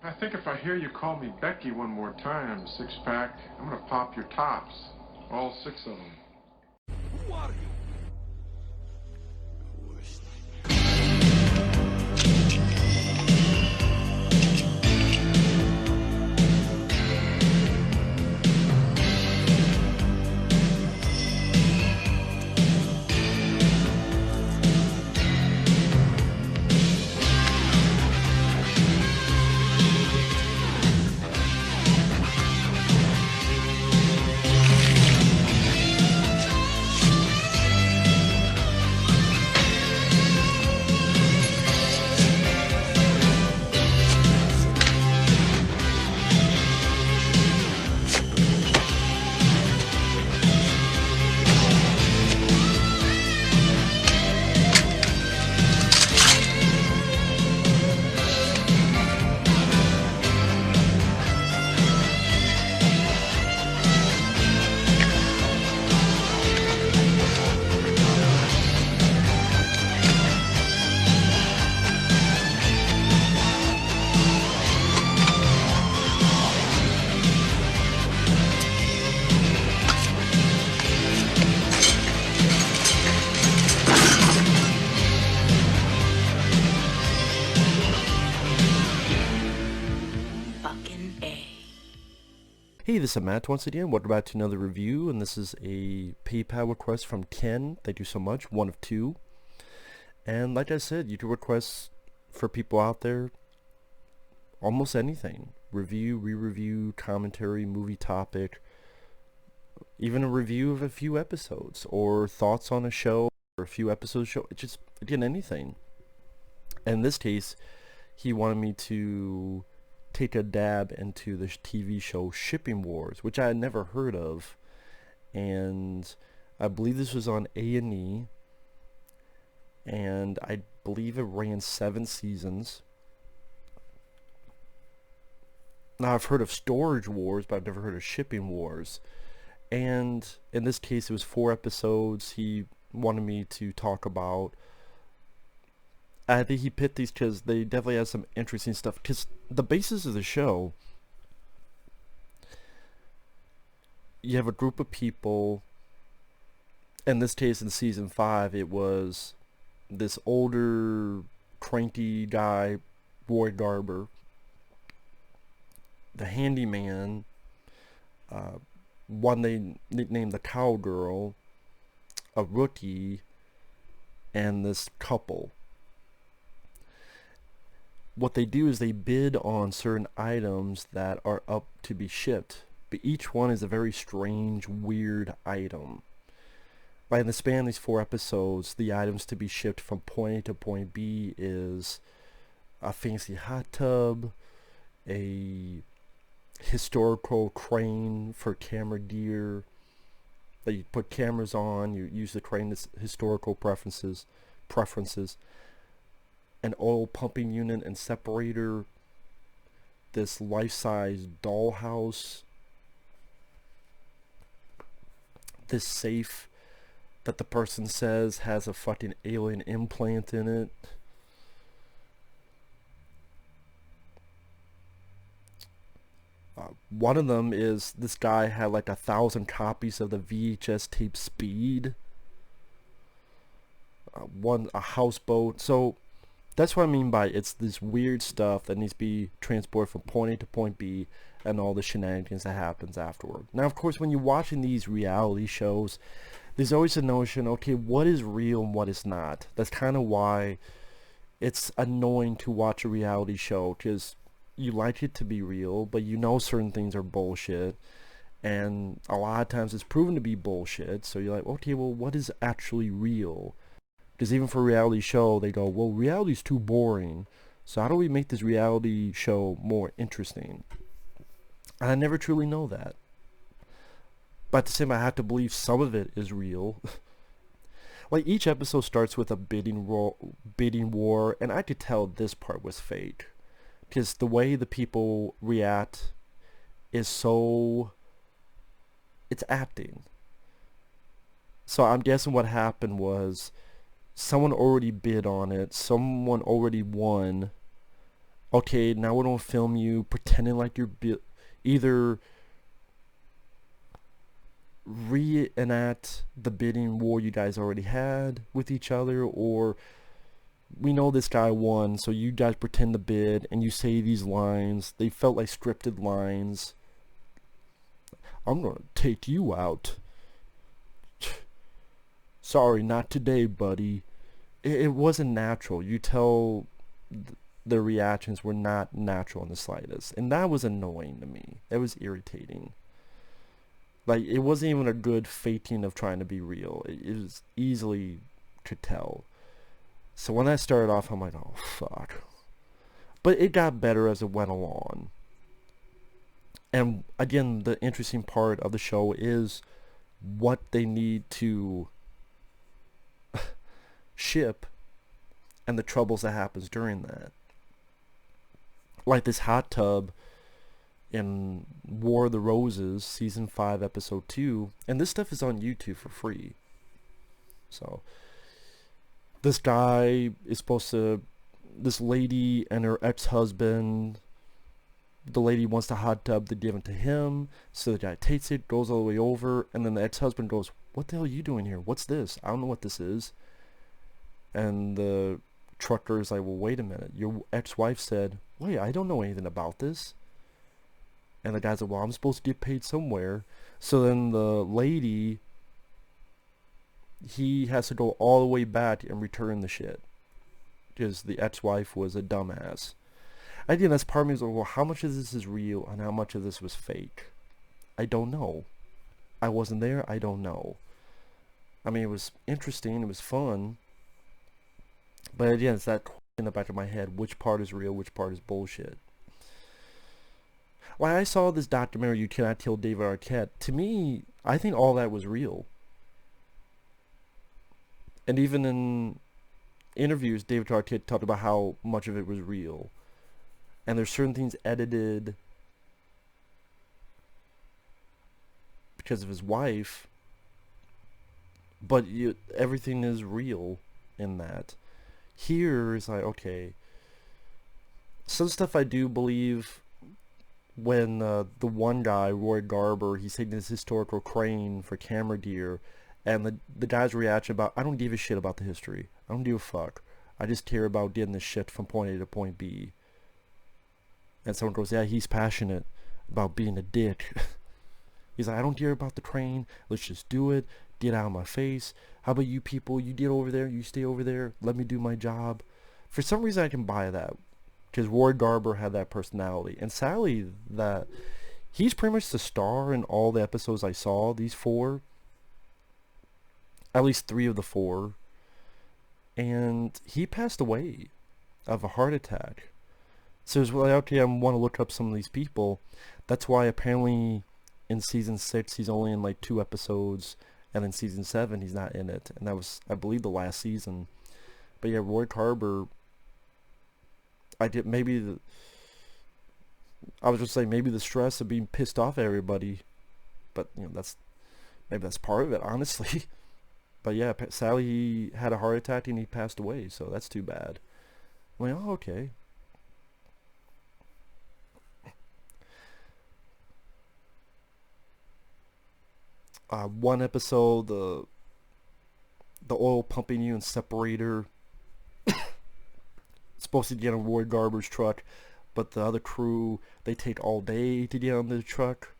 I think if I hear you call me Becky one more time, six-pack, I'm gonna pop your tops. All six of them. Who are you? Hey, this is Matt once again. Welcome back to another review, and this is a PayPal request from Ken. Thank you so much. One of two. And like I said, you can request for people out there almost anything. Review, re-review, commentary, movie topic, even a review of a few episodes, or thoughts on a show, or a few episodes of a show. Just, again, anything. And in this case, he wanted me to take a dab into the TV show Shipping Wars, which I had never heard of, and I believe this was on A&E, and I believe it ran 7 seasons. Now I've heard of Storage Wars, but I've never heard of Shipping Wars, and in this case it was 4 episodes. He wanted me to talk about, I think he picked these because they definitely have some interesting stuff. Because the basis of the show, you have a group of people. In this case, in season 5, it was this older, cranky guy, Roy Garber, the handyman, one they nicknamed the cowgirl, a rookie, and this couple. What they do is they bid on certain items that are up to be shipped, but each one is a very strange, weird item. By the span of these 4 episodes, the items to be shipped from point A to point B is a fancy hot tub, a historical crane for camera gear that you put cameras on. You use the crane as historical preferences, an oil pumping unit and separator, this life-size dollhouse, this safe that the person says has a fucking alien implant in it. One of them is this guy had like 1,000 copies of the VHS tape Speed. A houseboat. So that's what I mean by it's this weird stuff that needs to be transported from point A to point B and all the shenanigans that happens afterward. Now, of course, when you're watching these reality shows, there's always a notion, okay, what is real and what is not? That's kind of why it's annoying to watch a reality show, because you like it to be real, but you know certain things are bullshit, and a lot of times it's proven to be bullshit, so you're like, okay, well, what is actually real? Because even for a reality show, they go, well, reality's too boring, so how do we make this reality show more interesting? And I never truly know that. But at the same time, I have to believe some of it is real. Like, each episode starts with a bidding war, and I could tell this part was fake. Because the way the people react is so... it's acting. So I'm guessing what happened was someone already bid on it, someone already won, okay, now we're gonna film you pretending like you're either reenact the bidding war you guys already had with each other, or we know this guy won, so you guys pretend to bid and you say these lines. They felt like scripted lines. I'm gonna take you out. Sorry, not today, buddy. It wasn't natural. You tell the reactions were not natural in the slightest, and that was annoying to me. That was irritating. Like, it wasn't even a good faking of trying to be real. It was easily to tell. So when that started off, I'm like, oh fuck. But it got better as it went along. And again, the interesting part of the show is what they need to ship and the troubles that happens during that. Like this hot tub in War of the Roses, season 5, episode 2, and this stuff is on YouTube for free. So this guy is supposed to, this lady and her ex-husband, the lady wants the hot tub to give it to him, so the guy takes it, goes all the way over, and then the ex-husband goes, what the hell are you doing here? What's this? I don't know what this is. And the trucker is like, well, wait a minute. Your ex-wife said, wait, I don't know anything about this. And the guy's like, well, I'm supposed to get paid somewhere. So then the lady, he has to go all the way back and return the shit. Because the ex-wife was a dumbass. Again, that's part of me is like, well, how much of this is real and how much of this was fake? I don't know. I wasn't there. I don't know. I mean, it was interesting. It was fun. But again, it's that in the back of my head. Which part is real? Which part is bullshit? When I saw this documentary, You Cannot Kill David Arquette, to me, I think all that was real. And even in interviews, David Arquette talked about how much of it was real. And there's certain things edited because of his wife, but everything is real in that. Here is like, okay, some stuff I do believe. When the one guy, Roy Garber, he's taking this historical crane for camera gear, and the guy's reaction about, I don't give a shit about the history. I don't give a fuck. I just care about getting this shit from point A to point B. And someone goes, yeah, he's passionate about being a dick. He's like, I don't care about the crane. Let's just do it. Get out of my face. How about you people? You get over there. You stay over there. Let me do my job. For some reason, I can buy that. Because Roy Garber had that personality. And sadly, that he's pretty much the star in all the episodes I saw, these 4. At least 3 of the 4. And he passed away of a heart attack. So it's like, okay, I want to look up some of these people. That's why apparently in season 6, he's only in like 2 episodes. And in season 7, he's not in it. And that was, I believe, the last season. But yeah, Roy Garber, I was just saying maybe the stress of being pissed off at everybody, but you know, maybe that's part of it, honestly. But yeah, sadly he had a heart attack and he passed away, so that's too bad. I'm like, oh, okay. One episode, the oil pumping unit separator supposed to get on Roy Garber's truck, but the other crew, they take all day to get on the truck.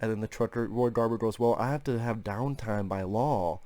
And then the trucker, Roy Garber, goes, well, I have to have downtime by law.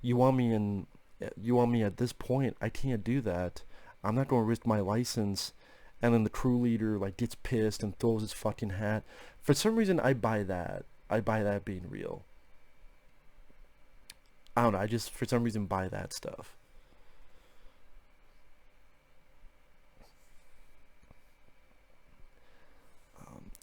You want me at this point? I can't do that. I'm not going to risk my license. And then the crew leader like gets pissed and throws his fucking hat. For some reason, I buy that. I buy that being real. I don't know. I just, for some reason, buy that stuff.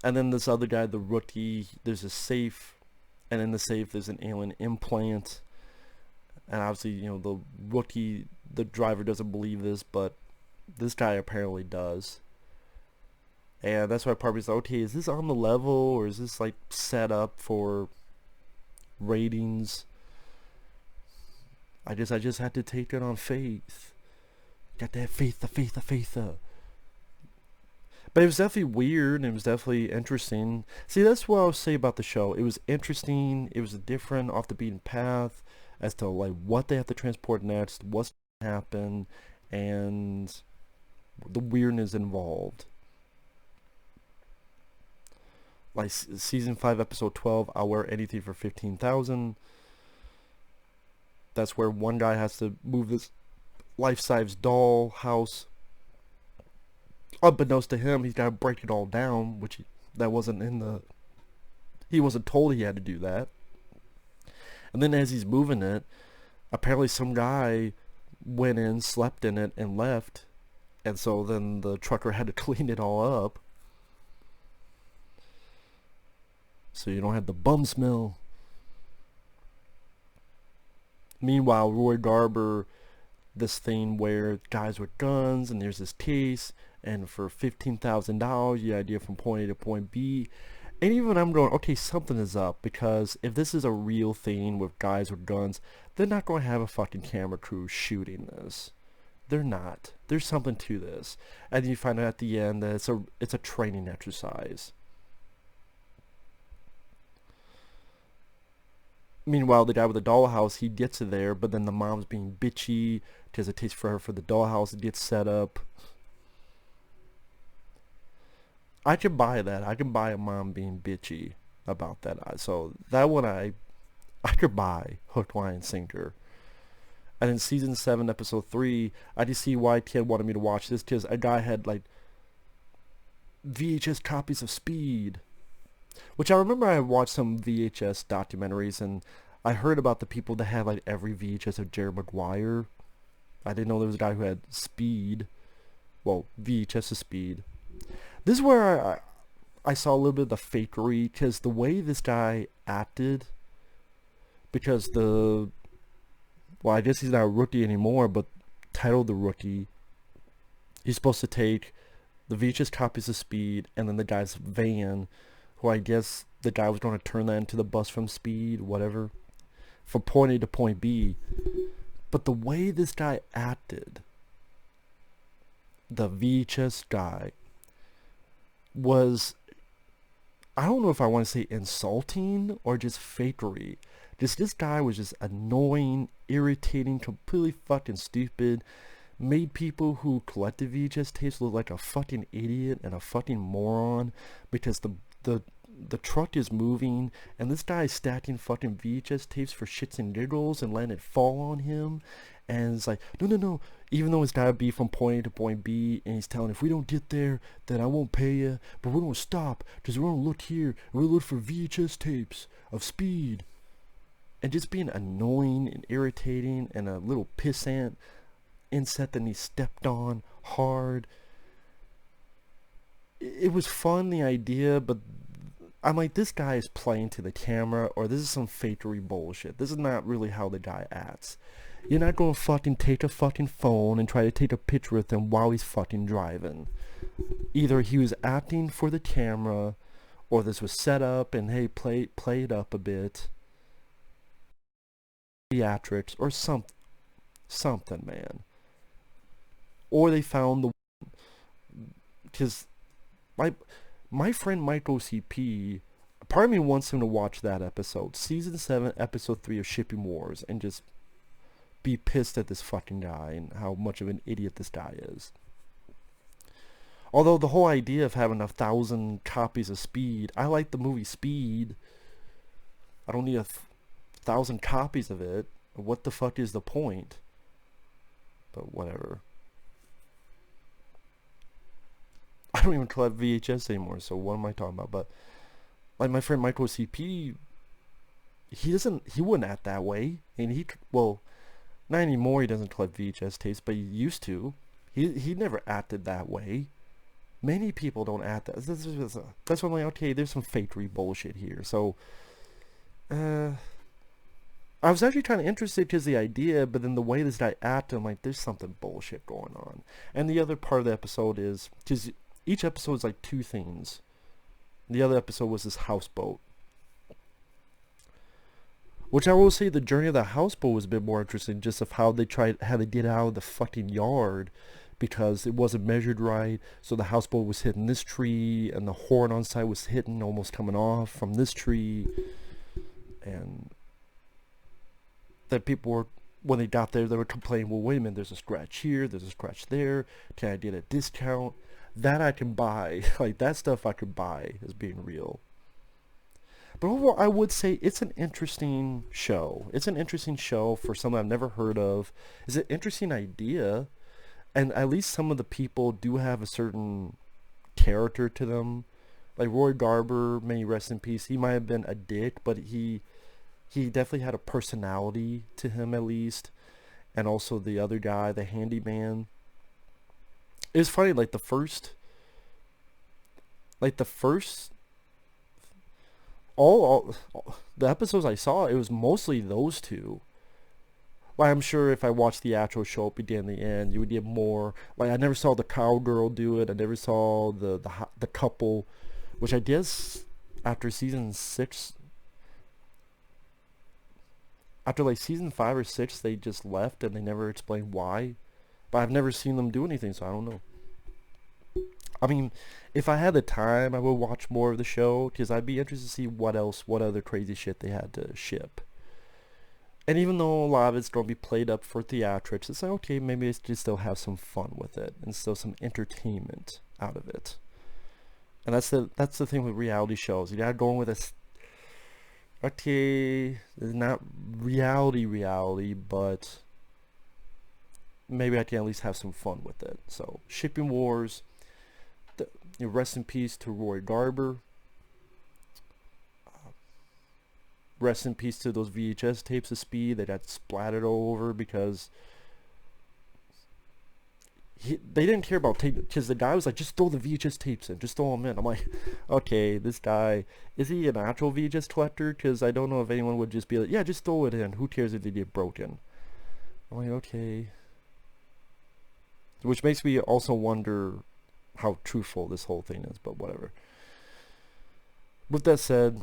And then this other guy, the rookie, there's a safe, and in the safe there's an alien implant. And obviously, you know, the rookie, the driver doesn't believe this, but this guy apparently does. And that's why part of me is like, okay, is this on the level, or is this like set up for ratings? I just had to take it on faith. Got that faith, the faith. But it was definitely weird, and it was definitely interesting. See, that's what I would say about the show. It was interesting. It was different, off the beaten path, as to like what they have to transport next, what's going to happen, and the weirdness involved. Like season 5, episode 12, I'll wear anything for 15,000. That's where one guy has to move this life-size doll house. Unbeknownst to him, he's got to break it all down, which that wasn't in the... He wasn't told he had to do that. And then as he's moving it, apparently some guy went in, slept in it, and left. And so then the trucker had to clean it all up. So you don't have the bum smell. Meanwhile, Roy Garber, this thing where guys with guns, and there's this case, and for $15,000, you idea from point A to point B. And even I'm going, okay, something is up, because if this is a real thing with guys with guns, they're not going to have a fucking camera crew shooting this. They're not. There's something to this. And you find out at the end that it's a training exercise. Meanwhile, the guy with the dollhouse, he gets it there, but then the mom's being bitchy because it takes for her for the dollhouse to get set up. I can buy that. I can buy a mom being bitchy about that. So that one I could buy, hook, line, and sinker. And in season 7, episode 3, I just see why Ted wanted me to watch this, because a guy had like VHS copies of Speed. Which I remember I watched some VHS documentaries, and I heard about the people that had like every VHS of Jerry Maguire. I didn't know there was a guy who had Speed. Well, VHS of Speed. This is where I saw a little bit of the fakery, because the way this guy acted, because well, I guess he's not a rookie anymore, but titled the Rookie, he's supposed to take the VHS copies of Speed, and then the guy's van, who I guess the guy was going to turn that into the bus from Speed, whatever, from point A to point B. But the way this guy acted, the VHS guy, was, I don't know if I want to say insulting or just fakery. This guy was just annoying, irritating, completely fucking stupid. Made people who collected VHS tapes look like a fucking idiot and a fucking moron, because the truck is moving and this guy is stacking fucking VHS tapes for shits and giggles and letting it fall on him. And it's like, no, even though it's gotta be from point A to point B, and he's telling, if we don't get there, then I won't pay you, but we're gonna stop, because we're gonna look here, and we're gonna look for VHS tapes of Speed. And just being annoying and irritating, and a little pissant insect that he stepped on hard. It was fun, the idea, but I'm like, this guy is playing to the camera, or this is some fakery bullshit. This is not really how the guy acts. You're not going to fucking take a fucking phone and try to take a picture with him while he's fucking driving. Either he was acting for the camera, or this was set up and, hey, play it up a bit. Theatrics, or something, man. Or they found the... Because my friend Michael CP, part of me wants him to watch that episode, season 7, episode 3 of Shipping Wars, and just be pissed at this fucking guy and how much of an idiot this guy is. Although the whole idea of having 1,000 copies of Speed, I like the movie Speed. I don't need 1,000 copies of it. What the fuck is the point? But whatever. I don't even collect VHS anymore, so what am I talking about? But like my friend Michael CP, he wouldn't act that way, and well, not anymore. He doesn't collect VHS tapes, but he used to. He never acted that way. Many people don't act that. That's why I'm like, okay, there's some fakery bullshit here. So, I was actually kind of interested because the idea, but then the way this guy acted, I'm like, there's something bullshit going on. And the other part of the episode is, because each episode is like 2 things. The other episode was this houseboat. Which I will say, the journey of the houseboat was a bit more interesting, just of how they get out of the fucking yard. because it wasn't measured right. So the houseboat was hitting this tree, and the horn on site was hitting, almost coming off from this tree. And that people were, when they got there, they were complaining, well, wait a minute, there's a scratch here, there's a scratch there. Can I get a discount? That I can buy. Like, that stuff I could buy as being real. But overall, I would say it's an interesting show. It's an interesting show for something I've never heard of. It's an interesting idea. And at least some of the people do have a certain character to them. Like Roy Garber, may he rest in peace. He might have been a dick, but he definitely had a personality to him, at least. And also the other guy, the handyman. It was funny, like the first all the episodes I saw, it was mostly those two. Like, I'm sure if I watched the actual show beginning and the end, you would get more. Like, I never saw the cowgirl do it. I never saw the couple, which I guess after season 6, after like season 5 or 6, they just left and they never explained why. But I've never seen them do anything, so I don't know. I mean, if I had the time, I would watch more of the show, because I'd be interested to see what other crazy shit they had to ship. And even though a lot of it's going to be played up for theatrics, it's like, okay, maybe it's just still have some fun with it, and still some entertainment out of it. And that's the thing with reality shows. You gotta go in with a, okay, it's not reality, but maybe I can at least have some fun with it. So, Shipping Wars. Rest in peace to Roy Garber. Rest in peace to those VHS tapes of Speed that got splattered all over because they didn't care about tape, because the guy was like, just throw the VHS tapes in, just throw them in. I'm like, okay, this guy, is he an actual VHS collector? Because I don't know if anyone would just be like, yeah, just throw it in, who cares if they get broken. I'm like, okay. Which makes me also wonder how truthful this whole thing is, but whatever. With that said,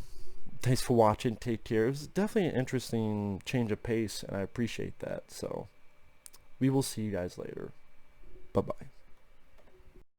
thanks for watching. Take care. It was definitely an interesting change of pace, and I appreciate that. So, we will see you guys later. Bye-bye.